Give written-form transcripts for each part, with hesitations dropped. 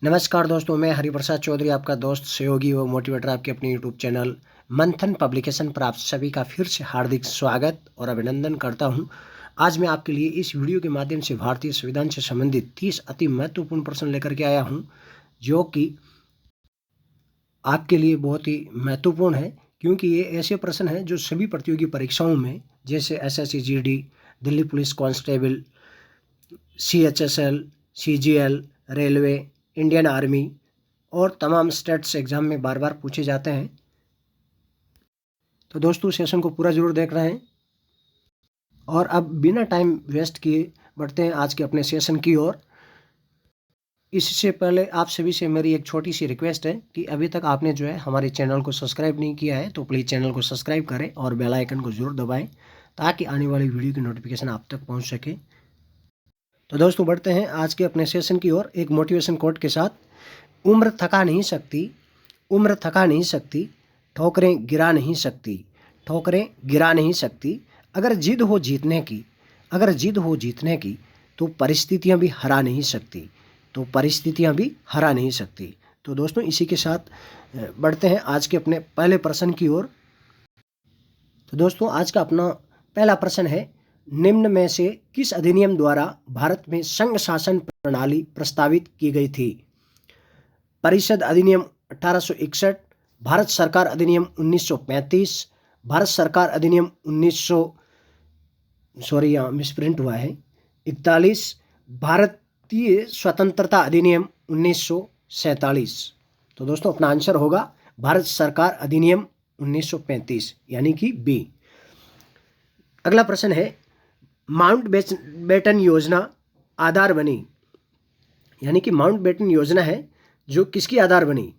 नमस्कार दोस्तों, मैं हरिप्रसाद चौधरी, आपका दोस्त, सहयोगी व मोटिवेटर, आपके अपने यूट्यूब चैनल मंथन पब्लिकेशन पर आप सभी का फिर से हार्दिक स्वागत और अभिनंदन करता हूं। आज मैं आपके लिए इस वीडियो के माध्यम से भारतीय संविधान से संबंधित 30 अति महत्वपूर्ण प्रश्न लेकर के आया हूं, जो कि आपके लिए बहुत ही महत्वपूर्ण है, क्योंकि ये ऐसे प्रश्न हैं जो सभी प्रतियोगी परीक्षाओं में, जैसे SSC GD, Delhi police constable, CHSL, CGL, railway, Indian army और तमाम स्टेट्स एग्ज़ाम में बार बार पूछे जाते हैं। तो दोस्तों, सेशन को पूरा ज़रूर देख रहे हैं। और अब बिना टाइम वेस्ट किए बढ़ते हैं आज के अपने सेशन की ओर। इससे पहले आप सभी से मेरी एक छोटी सी रिक्वेस्ट है कि अभी तक आपने जो है हमारे चैनल को सब्सक्राइब नहीं किया है तो प्लीज़ चैनल को सब्सक्राइब करें और बेल आइकन को ज़रूर दबाएं, ताकि आने वाली वीडियो की नोटिफिकेशन आप तक पहुँच सके। तो दोस्तों, बढ़ते हैं आज के अपने सेशन की ओर एक मोटिवेशन कोट के साथ। उम्र थका नहीं सकती, उम्र थका नहीं सकती, ठोकरें गिरा नहीं सकती, ठोकरें गिरा नहीं सकती। अगर जिद हो जीतने की, अगर जिद हो जीतने की, तो परिस्थितियां भी हरा नहीं सकती, तो परिस्थितियां भी हरा नहीं सकती। तो दोस्तों, इसी के साथ बढ़ते हैं आज के अपने पहले प्रश्न की ओर। तो दोस्तों, आज का अपना पहला प्रश्न है, निम्न में से किस अधिनियम द्वारा भारत में संघ शासन प्रणाली प्रस्तावित की गई थी? परिषद अधिनियम 1861, भारत सरकार अधिनियम 1935, भारत सरकार अधिनियम मिसप्रिंट हुआ है 41, भारतीय स्वतंत्रता अधिनियम 1947। तो दोस्तों, अपना आंसर होगा भारत सरकार अधिनियम 1935, यानी कि बी। अगला प्रश्न है, माउंट बेटन योजना आधार बनी, यानी कि माउंट बेटन योजना है जो किसकी आधार बनी?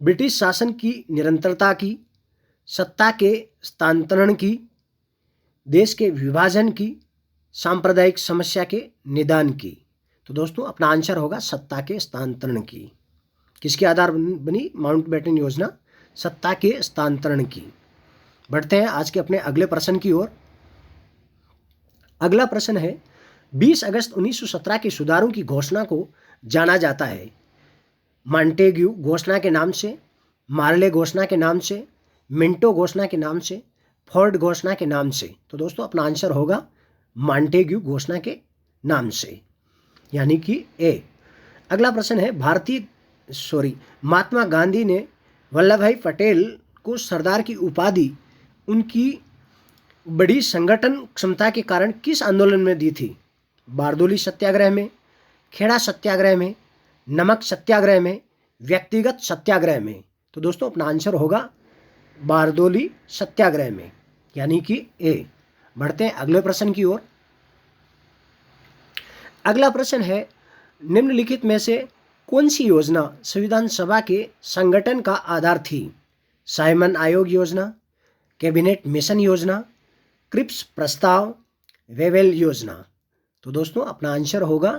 ब्रिटिश शासन की निरंतरता की, सत्ता के हस्तांतरण की, देश के विभाजन की, सांप्रदायिक समस्या के निदान की। तो दोस्तों, अपना आंसर होगा सत्ता के हस्तांतरण की। किसके आधार बनी माउंट बेटन योजना? सत्ता के हस्तांतरण की। बढ़ते हैं आज के अपने अगले प्रश्न की ओर। अगला प्रश्न है, 20 अगस्त 1917 के सुधारों की घोषणा को जाना जाता है मॉन्टेग्यू घोषणा के नाम से, मार्ले घोषणा के नाम से, मिंटो घोषणा के नाम से, फोर्ड घोषणा के नाम से। तो दोस्तों, अपना आंसर होगा मॉन्टेग्यू घोषणा के नाम से, यानी कि ए। अगला प्रश्न है, महात्मा गांधी ने वल्लभ भाई पटेल को सरदार की उपाधि उनकी बड़ी संगठन क्षमता के कारण किस आंदोलन में दी थी? बारदोली सत्याग्रह में, खेड़ा सत्याग्रह में, नमक सत्याग्रह में, व्यक्तिगत सत्याग्रह में। तो दोस्तों, अपना आंसर होगा बारदोली सत्याग्रह में, यानी कि ए। बढ़ते हैं अगले प्रश्न की ओर। अगला प्रश्न है, निम्नलिखित में से कौन सी योजना संविधान सभा के संगठन का आधार थी? साइमन आयोग योजना, कैबिनेट मिशन योजना, क्रिप्स प्रस्ताव, वेवेल योजना। तो दोस्तों, अपना आंसर होगा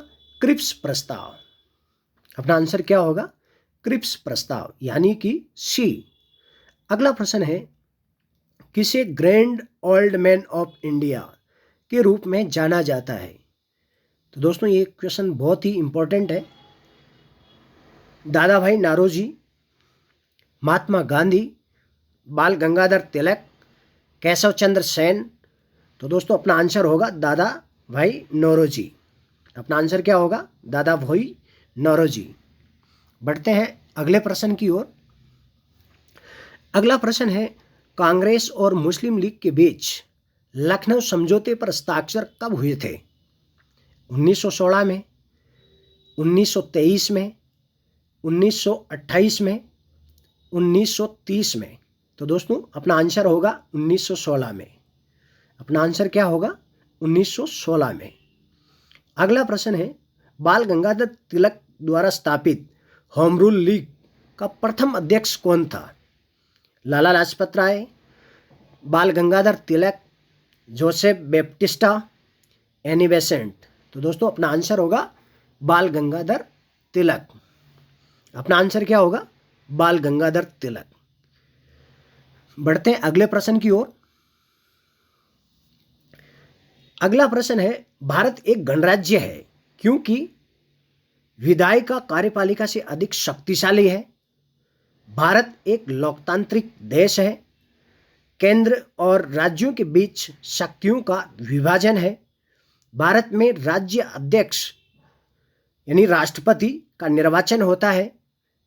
क्रिप्स प्रस्ताव। अपना आंसर क्या होगा? क्रिप्स प्रस्ताव, यानी कि सी। अगला प्रश्न है, किसे grand old man of India के रूप में जाना जाता है? तो दोस्तों, ये क्वेश्चन बहुत ही इंपॉर्टेंट है। दादा भाई नारोजी, महात्मा गांधी, बाल गंगाधर तिलक, केशव चंद्र सेन। तो दोस्तों, अपना आंसर होगा दादा भाई नौरोजी। अपना आंसर क्या होगा? दादा भाई नौरोजी। बढ़ते हैं अगले प्रश्न की ओर। अगला प्रश्न है, कांग्रेस और मुस्लिम लीग के बीच लखनऊ समझौते पर हस्ताक्षर कब हुए थे? 1916 में, 1923 में, 1928 में, 1930 में। तो दोस्तों, अपना आंसर होगा 1916 में। अपना आंसर क्या होगा? 1916 में। अगला प्रश्न है, बाल गंगाधर तिलक द्वारा स्थापित होम रूल लीग का प्रथम अध्यक्ष कौन था? लाला लाजपत राय, बाल Gangadhar Tilak, Joseph Baptista, Annie Besant. तो दोस्तों, अपना आंसर होगा बाल गंगाधर तिलक। अपना आंसर क्या होगा? बाल गंगाधर तिलक। बढ़ते हैं अगले प्रश्न की ओर। अगला प्रश्न है, भारत एक गणराज्य है क्योंकि विधायिका कार्यपालिका से अधिक शक्तिशाली है। भारत एक लोकतांत्रिक देश है। केंद्र और राज्यों के बीच शक्तियों का विभाजन है। भारत में राज्य अध्यक्ष यानी राष्ट्रपति का निर्वाचन होता है।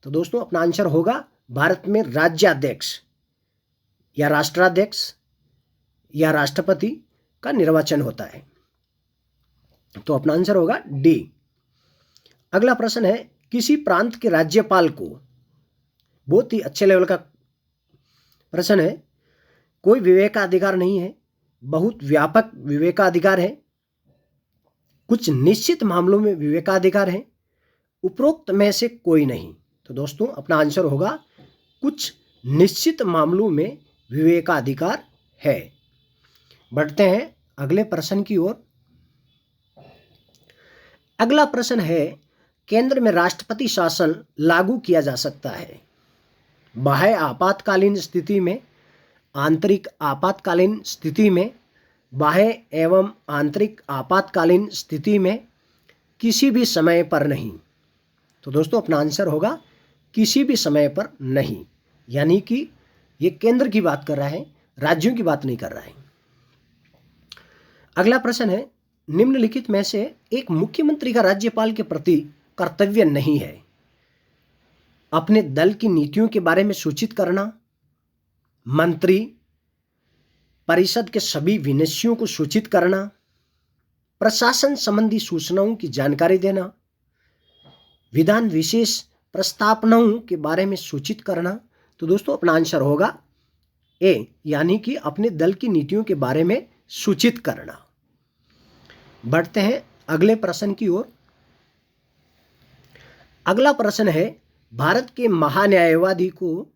तो दोस्तों अपना आंसर होगा भारत में राज्याध्यक्ष या राष्ट्राध्यक्ष या राष्ट्रपति का निर्वाचन होता है। तो अपना आंसर होगा डी। अगला प्रश्न है, किसी प्रांत के राज्यपाल को, बहुत ही अच्छे लेवल का प्रश्न है, कोई विवेकाधिकार नहीं है, बहुत व्यापक विवेकाधिकार है, कुछ निश्चित मामलों में विवेकाधिकार है, उपरोक्त में से कोई नहीं। तो दोस्तों अपना आंसर होगा कुछ निश्चित मामलों में विवेकाधिकार है। बढ़ते हैं अगले प्रश्न की ओर। अगला प्रश्न है, केंद्र में राष्ट्रपति शासन लागू किया जा सकता है बाह्य आपातकालीन स्थिति में, आंतरिक आपातकालीन स्थिति में, बाह्य एवं आंतरिक आपातकालीन स्थिति में, किसी भी समय पर नहीं। तो दोस्तों अपना आंसर होगा किसी भी समय पर नहीं, यानी कि ये केंद्र की बात कर रहा है, राज्यों की बात नहीं कर रहा है। अगला प्रश्न है, निम्नलिखित में से एक मुख्यमंत्री का राज्यपाल के प्रति कर्तव्य नहीं है? अपने दल की नीतियों के बारे में सूचित करना, मंत्री परिषद के सभी विषयों को सूचित करना, प्रशासन संबंधी सूचनाओं की जानकारी देना, विधान विशेष प्रस्तावनाओं के बारे में सूचित करना। तो दोस्तों अपना आंसर होगा ए, यानी कि अपने दल की नीतियों के बारे में सूचित करना। बढ़ते हैं अगले प्रश्न की ओर। अगला प्रश्न है, भारत के महान्यायवादी को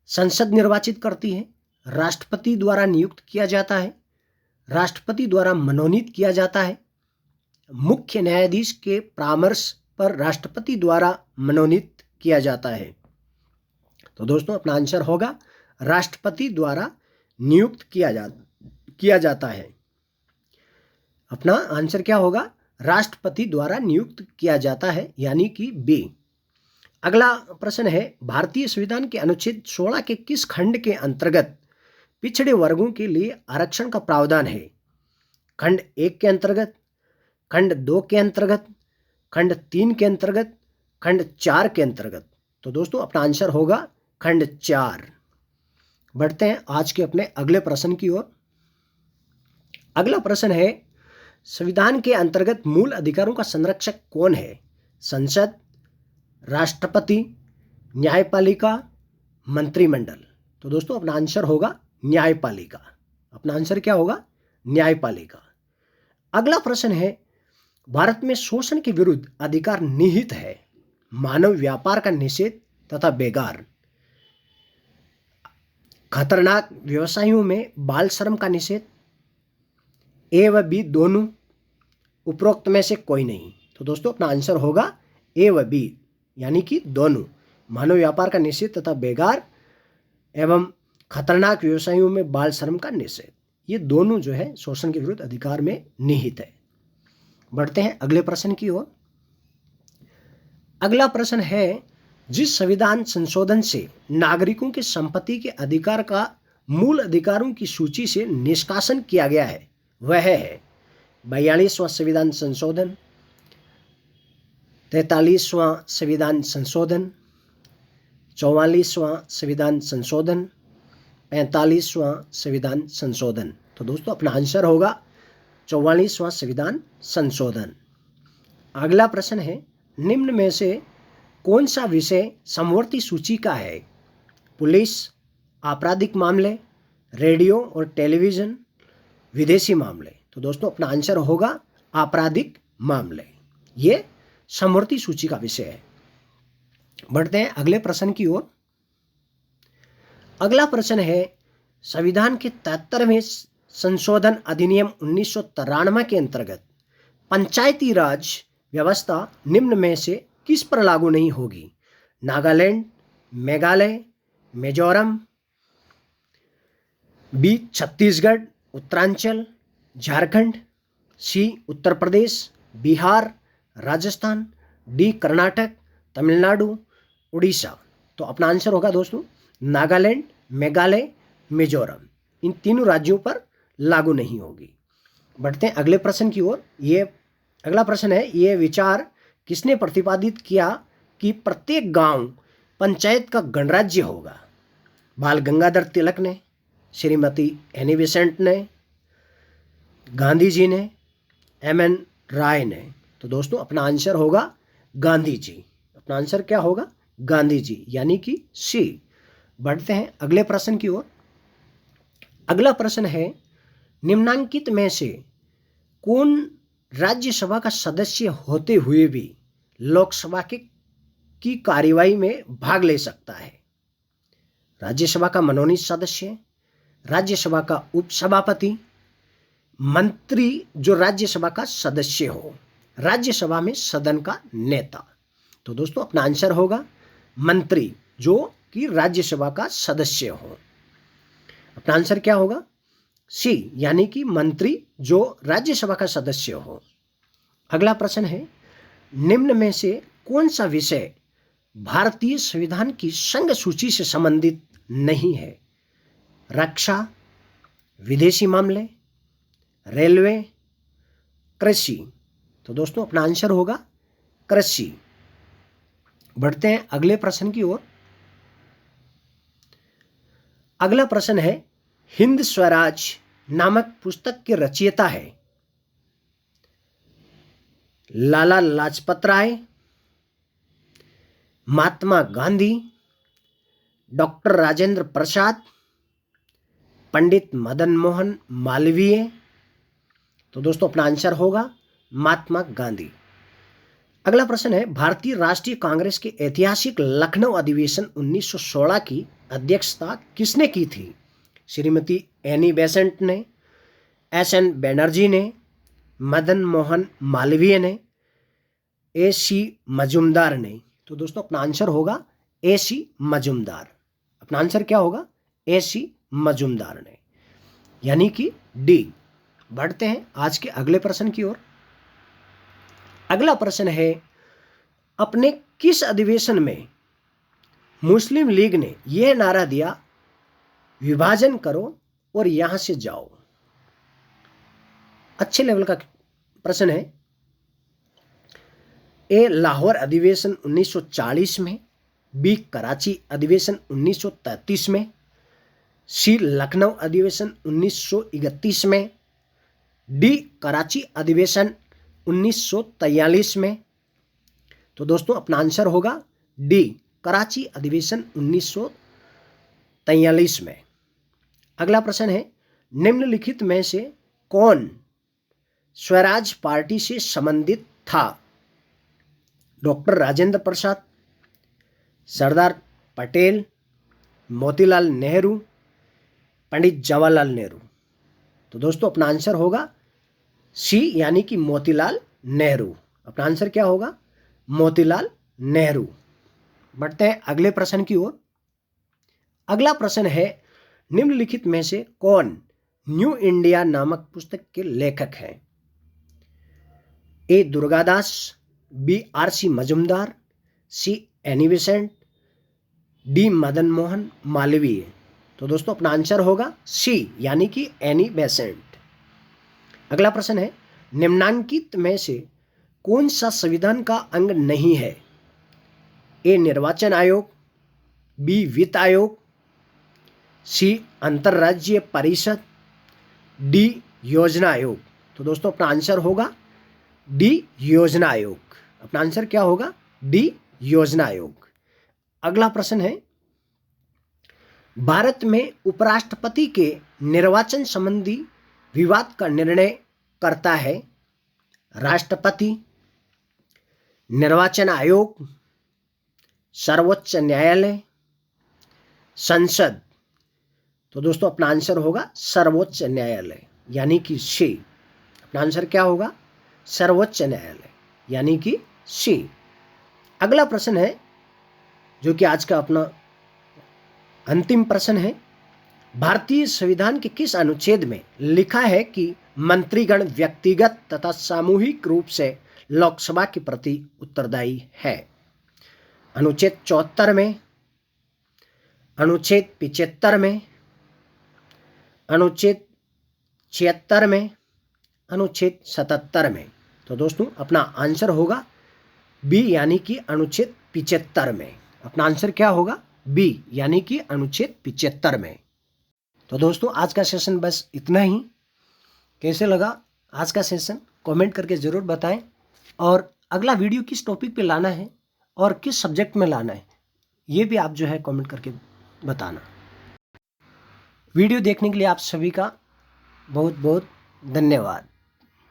संसद निर्वाचित करती है, राष्ट्रपति द्वारा नियुक्त किया जाता है, राष्ट्रपति द्वारा मनोनीत किया जाता है, मुख्य न्यायाधीश के परामर्श पर राष्ट्रपति द्वारा मनोनीत किया जाता है। तो दोस्तों अपना आंसर होगा राष्ट्रपति द्वारा नियुक्त किया जाता है। अपना आंसर क्या होगा? राष्ट्रपति द्वारा नियुक्त किया जाता है, यानी कि बी। अगला प्रश्न है, भारतीय संविधान के अनुच्छेद 16 के किस खंड के अंतर्गत पिछड़े वर्गों के लिए आरक्षण का प्रावधान है? खंड 1 के अंतर्गत, खंड 2 के अंतर्गत, खंड 3 के अंतर्गत, खंड 4 के अंतर्गत। तो दोस्तों अपना आंसर होगा खंड 4। बढ़ते हैं आज के अपने अगले प्रश्न की ओर। अगला प्रश्न है, संविधान के अंतर्गत मूल अधिकारों का संरक्षक कौन है? संसद, राष्ट्रपति, न्यायपालिका, मंत्रिमंडल। तो दोस्तों अपना आंसर होगा न्यायपालिका। अपना आंसर क्या होगा? न्यायपालिका। अगला प्रश्न है, भारत में शोषण के विरुद्ध अधिकार निहित है, मानव व्यापार का निषेध तथा बेगार, खतरनाक व्यवसायों में बाल श्रम का निषेध, ए व बी दोनों, उपरोक्त में से कोई नहीं। तो दोस्तों अपना आंसर होगा ए व बी, यानी कि दोनों, मानव व्यापार का निषेध तथा बेगार एवं खतरनाक व्यवसायों में बाल श्रम का निषेध, ये दोनों जो है शोषण के विरुद्ध अधिकार में निहित है। बढ़ते हैं अगले प्रश्न की ओर। अगला प्रश्न है, जिस संविधान संशोधन से नागरिकों के संपत्ति के अधिकार का मूल अधिकारों की सूची से निष्कासन किया गया है वह है 42वां संविधान संशोधन, 43वां संविधान संशोधन, 44वां संविधान संशोधन, 45वां संविधान संशोधन। तो दोस्तों अपना आंसर होगा 44वां संविधान संशोधन। अगला प्रश्न है, निम्न में से कौन सा विषय समवर्ती सूची का है? पुलिस, आपराधिक मामले, रेडियो और टेलीविज़न, विदेशी मामले। तो दोस्तों अपना आंसर होगा आपराधिक मामले, ये समवर्ती सूची का विषय है। बढ़ते हैं अगले प्रश्न की ओर। अगला प्रश्न है, संविधान के 73वें संशोधन अधिनियम 1993 के अंतर्गत पंचायती राज व्यवस्था निम्न में से किस पर लागू नहीं होगी? नागालैंड, मेघालय, मिजोरम, बी छत्तीसगढ़, उत्तरांचल, झारखंड, सी उत्तर प्रदेश, बिहार, राजस्थान, डी कर्नाटक, तमिलनाडु, उड़ीसा। तो अपना आंसर होगा दोस्तों नागालैंड, मेघालय, मिजोरम। इन तीनों राज्यों पर लागू नहीं होगी। बढ़ते हैं अगले प्रश्न की ओर। ये अगला प्रश्न है, ये विचार किसने प्रतिपादित किया कि प्रत्येक गांव पंचायत का गणराज्य होगा? बाल गंगाधर तिलक ने, श्रीमती एनी बेसेंट ने, गांधी जी ने, एम.एन. राय ने। तो दोस्तों अपना आंसर होगा गांधी जी। अपना आंसर क्या होगा? गांधी जी, यानी कि सी। बढ़ते हैं अगले प्रश्न की ओर। अगला प्रश्न है, निम्नांकित में से कौन राज्यसभा का सदस्य होते हुए भी लोकसभा की कार्यवाही में भाग ले सकता है? राज्यसभा का मनोनीत सदस्य, राज्यसभा का उपसभापति, मंत्री जो राज्यसभा का सदस्य हो, राज्यसभा में सदन का नेता। तो दोस्तों अपना आंसर होगा मंत्री जो कि राज्यसभा का सदस्य हो। अपना आंसर क्या होगा? सी, यानी कि मंत्री जो राज्यसभा का सदस्य हो। अगला प्रश्न है, निम्न में से कौन सा विषय भारतीय संविधान की संघ सूची से संबंधित नहीं है? रक्षा, विदेशी मामले, रेलवे, कृषि। तो दोस्तों अपना आंसर होगा कृषि। बढ़ते हैं अगले प्रश्न की ओर। अगला प्रश्न है, हिंद स्वराज नामक पुस्तक के रचयिता है लाला लाजपत राय, महात्मा गांधी, डॉक्टर राजेंद्र प्रसाद, पंडित मदन मोहन मालवीय। तो दोस्तों अपना आंसर होगा महात्मा गांधी। अगला प्रश्न है, भारतीय राष्ट्रीय कांग्रेस के ऐतिहासिक लखनऊ अधिवेशन 1916 की अध्यक्षता किसने की थी? श्रीमती एनी बेसेंट ने, एस.एन. बनर्जी ने, मदन मोहन मालवीय ने, ए.सी. मजुमदार ने। तो दोस्तों अपना आंसर होगा ए.सी. मजुमदार। अपना आंसर क्या होगा? ए.सी. मजुमदार ने, यानी कि डी। बढ़ते हैं आज के अगले प्रश्न की ओर। अगला प्रश्न है, अपने किस अधिवेशन में मुस्लिम लीग ने यह नारा दिया, विभाजन करो और यहां से जाओ? अच्छे लेवल का प्रश्न है। ए लाहौर अधिवेशन 1940 में, बी कराची अधिवेशन 1933 में, सी लखनऊ अधिवेशन 1931 में, डी कराची अधिवेशन 1943 में। तो दोस्तों अपना आंसर होगा डी, कराची अधिवेशन 1943 में। अगला प्रश्न है, निम्नलिखित में से कौन स्वराज पार्टी से संबंधित था? डॉक्टर राजेंद्र प्रसाद, सरदार पटेल, मोतीलाल नेहरू, पंडित जवाहरलाल नेहरू। तो दोस्तों अपना आंसर होगा सी, यानी कि मोतीलाल नेहरू। अपना आंसर क्या होगा? मोतीलाल नेहरू। बढ़ते हैं अगले प्रश्न की ओर। अगला प्रश्न है, निम्नलिखित में से कौन न्यू इंडिया नामक पुस्तक के लेखक हैं? A Durgadas, B RC. Majumdar, C Annie Besant, D Madan Mohan Malviya. तो दोस्तों अपना आंसर होगा सी, यानी कि एनी बेसेंट। अगला प्रश्न है, निम्नांकित में से कौन सा संविधान का अंग नहीं है? ए निर्वाचन आयोग, बी वित्त आयोग, सी अंतर्राज्यीय परिषद, डी योजना आयोग। तो दोस्तों अपना आंसर होगा डी योजना आयोग। अपना आंसर क्या होगा? डी योजना आयोग। अगला प्रश्न है, भारत में उपराष्ट्रपति के निर्वाचन संबंधी विवाद का निर्णय करता है राष्ट्रपति, निर्वाचन आयोग, सर्वोच्च न्यायालय, संसद। तो दोस्तों अपना आंसर होगा सर्वोच्च न्यायालय, यानी कि सी। अपना आंसर क्या होगा? सर्वोच्च न्यायालय, यानी कि सी। अगला प्रश्न है, जो कि आज का अपना अंतिम प्रश्न है, भारतीय संविधान के किस अनुच्छेद में लिखा है कि मंत्रीगण व्यक्तिगत तथा सामूहिक रूप से लोकसभा के प्रति उत्तरदायी है? अनुच्छेद 74 में, अनुच्छेद 75 में, अनुच्छेद 76 में, अनुच्छेद 77 में। तो दोस्तों अपना आंसर होगा बी यानी कि अनुच्छेद 75 में। अपना आंसर क्या होगा? बी यानी कि अनुच्छेद 75 में। तो दोस्तों आज का सेशन बस इतना ही। कैसे लगा आज का सेशन कमेंट करके ज़रूर बताएं, और अगला वीडियो किस टॉपिक पे लाना है और किस सब्जेक्ट में लाना है ये भी आप जो है कमेंट करके बताना। वीडियो देखने के लिए आप सभी का बहुत बहुत धन्यवाद।